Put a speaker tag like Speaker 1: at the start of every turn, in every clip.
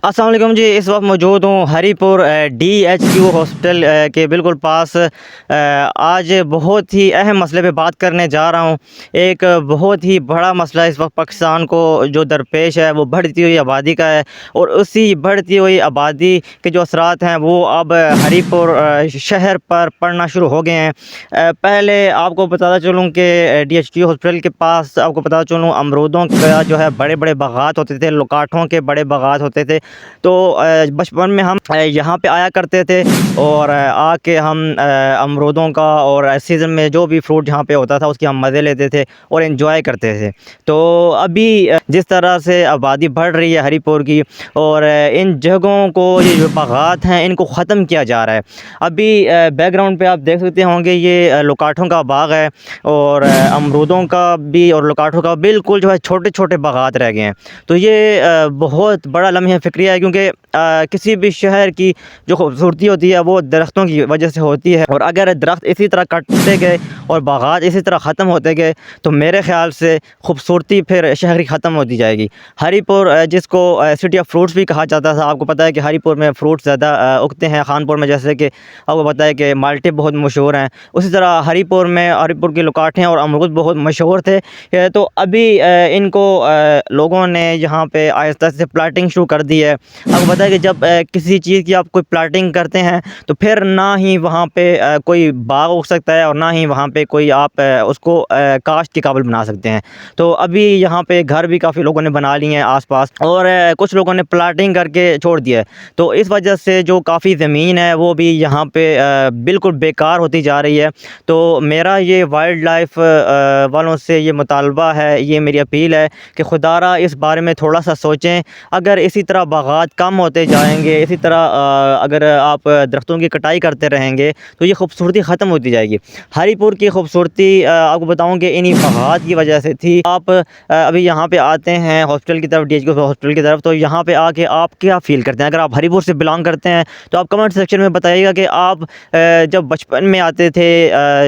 Speaker 1: अस्सलाम वालेकुम जी। इस वक्त मौजूद हूँ हरीपुर DHQ हॉस्पिटल के बिल्कुल पास। आज बहुत ही अहम मसले पे बात करने जा रहा हूँ। एक बहुत ही बड़ा मसला इस वक्त पाकिस्तान को जो दरपेश है वो बढ़ती हुई आबादी का है, और उसी बढ़ती हुई आबादी के जो असरात हैं वो अब हरीपुर शहर पर पड़ना शुरू हो गए हैं। पहले आपको बताता चलूँ कि DHQ हॉस्पिटल के पास आपको बताता चलूँ अमरूदों का जो है बड़े बड़े बागात होते थे, लोकाठों के बड़े बागात होते थे। तो बचपन में हम यहाँ पे आया करते थे, और आके हम अमरूदों का और सीज़न में जो भी फ्रूट यहाँ पे होता था उसकी हम मज़े लेते थे और एंजॉय करते थे। तो अभी जिस तरह से आबादी बढ़ रही है हरीपुर की, और इन जगहों को, ये जो बागात हैं इनको ख़त्म किया जा रहा है। अभी बैकग्राउंड पे आप देख सकते होंगे ये लोकाठों का बाग है, और अमरूदों का भी और लोकाठों का बिल्कुल जो है छोटे छोटे बागात रह गए हैं। तो ये बहुत बड़ा लम्हा फ़िक्रिया है, क्योंकि किसी भी शहर की जो खूबसूरती होती है वो दरख्तों की वजह से होती है, और अगर दरख्त इसी तरह कटते गए और बागात इसी तरह ख़त्म होते गए तो मेरे ख़्याल से खूबसूरती फिर शहर की ख़त्म होती जाएगी। हरीपुर जिसको सिटी ऑफ फ्रूट्स भी कहा जाता था, आपको पता है कि हरीपुर में फ्रूट्स ज़्यादा उगते हैं। खानपुर में जैसे कि आपको पता है कि माल्टे बहुत मशहूर हैं, उसी तरह हरीपुर के लोकाठें और अमरूद बहुत मशहूर थे। तो अभी इनको लोगों ने यहाँ पे आहिस्ता से प्लाटिंग शुरू कर दी है। आपको पता है कि जब किसी चीज़ की आप कोई प्लाटिंग करते हैं तो फिर ना ही वहाँ पे कोई बाग उग सकता है, और ना ही वहाँ पे कोई आप उसको काश्त के काबिल बना सकते हैं। तो अभी यहाँ पे घर भी काफ़ी लोगों ने बना लिए हैं आसपास, और कुछ लोगों ने प्लाटिंग करके छोड़ दिया है। तो इस वजह से जो काफ़ी ज़मीन है वो भी यहाँ पे बिल्कुल बेकार होती जा रही है। तो मेरा ये वाइल्ड लाइफ वालों से ये मुतालबा है, ये मेरी अपील है कि खुदारा इस बारे में थोड़ा सा सोचें। अगर इसी तरह बागात कम होते जाएंगे, इसी तरह अगर आप दरख्तों की कटाई करते रहेंगे तो ये खूबसूरती ख़त्म होती जाएगी। हरीपुर की खूबसूरती आपको बताऊं कि इन्हीं बागात की वजह से थी। आप अभी यहाँ पे आते हैं हॉस्पिटल की तरफ, DHQ हॉस्पिटल की तरफ, तो यहाँ पे आके आप क्या फ़ील करते हैं? अगर आप हरीपुर से बिलोंग करते हैं तो आप कमेंट सेक्शन में बताइएगा कि आप जब बचपन में आते थे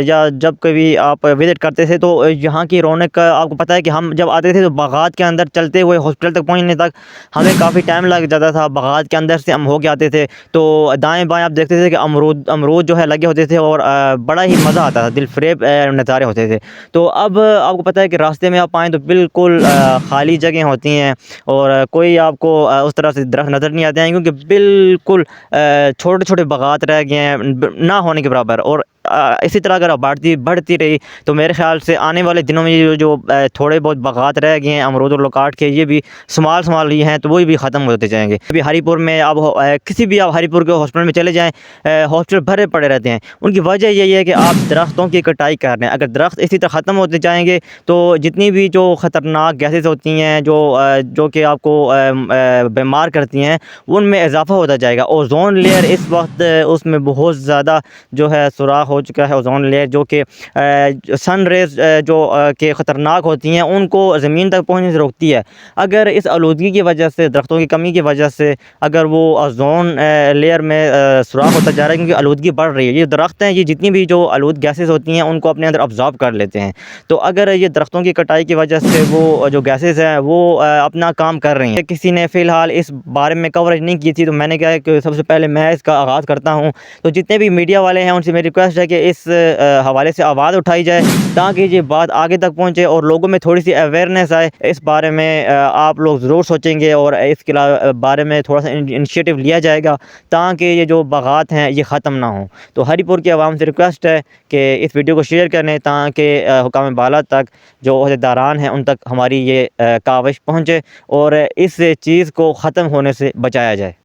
Speaker 1: या जब कभी आप विज़िट करते थे तो यहाँ की रौनक आपको पता है कि हम जब आते थे तो बागात के अंदर चलते हुए हॉस्पिटल तक पहुँचने तक हमें काफ़ी टाइम लग जाता था। बागात के अंदर से हम हो के आते थे तो दाएं बाएं आप देखते थे कि अमरूद अमरूद जो है लगे होते थे, और बड़ा ही मज़ा आता था, दिलफरेब नज़ारे होते थे। तो अब आपको पता है कि रास्ते में आप आएँ तो बिल्कुल खाली जगह होती हैं, और कोई आपको उस तरह से दरख्त नज़र नहीं आते हैं, क्योंकि बिल्कुल छोटे छोटे बागात रह गए हैं ना होने के बराबर। और इसी तरह अगर बढ़ती बढ़ती रही तो मेरे ख़्याल से आने वाले दिनों में ये जो थोड़े बहुत बागात रह गए हैं अमरूद और लोकाट के, ये भी स्मॉल ही हैं, तो वो भी ख़त्म होते जाएंगे। अभी हरीपुर में आप किसी भी आप हरीपुर के हॉस्पिटल में चले जाएं, हॉस्पिटल भरे पड़े रहते हैं। उनकी वजह यही है कि आप दरख्तों की कटाई कर रहे हैं। अगर दरख्त इसी तरह ख़त्म होते जाएंगे तो जितनी भी जो ख़तरनाक गैसेस होती हैं जो कि आपको बीमार करती हैं, उनमें इजाफ़ा होता जाएगा। ओज़ोन लेयर इस वक्त उसमें बहुत ज़्यादा जो है सुराख हो चुका है। ओज़ोन लेयर जो कि सन रेज़ जो कि ख़तरनाक होती हैं उनको ज़मीन तक पहुँचने से रोकती है। अगर इस आलूदगी की वजह से, दरख्तों की कमी की वजह से अगर वो ओज़ोन लेयर में सुराख होता जा रहा है, क्योंकि आलूदगी बढ़ रही है, ये दरख्त हैं, ये जितनी भी जो आलूद गैसेस होती हैं उनको अपने अंदर अब्ज़ॉर्ब कर लेते हैं। तो अगर ये दरख्तों की कटाई की वजह से वो जो गैसेस हैं वो अपना काम कर रही हैं। किसी ने फ़िलहाल इस बारे में कवरेज नहीं की थी, तो मैंने कहा कि सबसे पहले मैं इसका आगाज़ करता हूँ। तो जितने भी मीडिया वाले हैं उनसे मेरी रिक्वेस्ट है कि इस हवाले से आवाज़ उठाई जाए, ताकि ये बात आगे तक पहुँचे और लोगों में थोड़ी सी अवेयरनेस आए। इस बारे में आप लोग ज़रूर सोचेंगे, और इसके बारे में थोड़ा सा इनिशिएटिव लिया जाएगा, ताकि ये जो बागात हैं ये ख़त्म ना हों। तो हरीपुर की आवाम से रिक्वेस्ट है कि इस वीडियो को शेयर करें, ताकि हुकाम बाला तक, जो ओहदेदारान हैं, उन तक हमारी ये काविश पहुँचे और इस चीज़ को ख़त्म होने से बचाया जाए।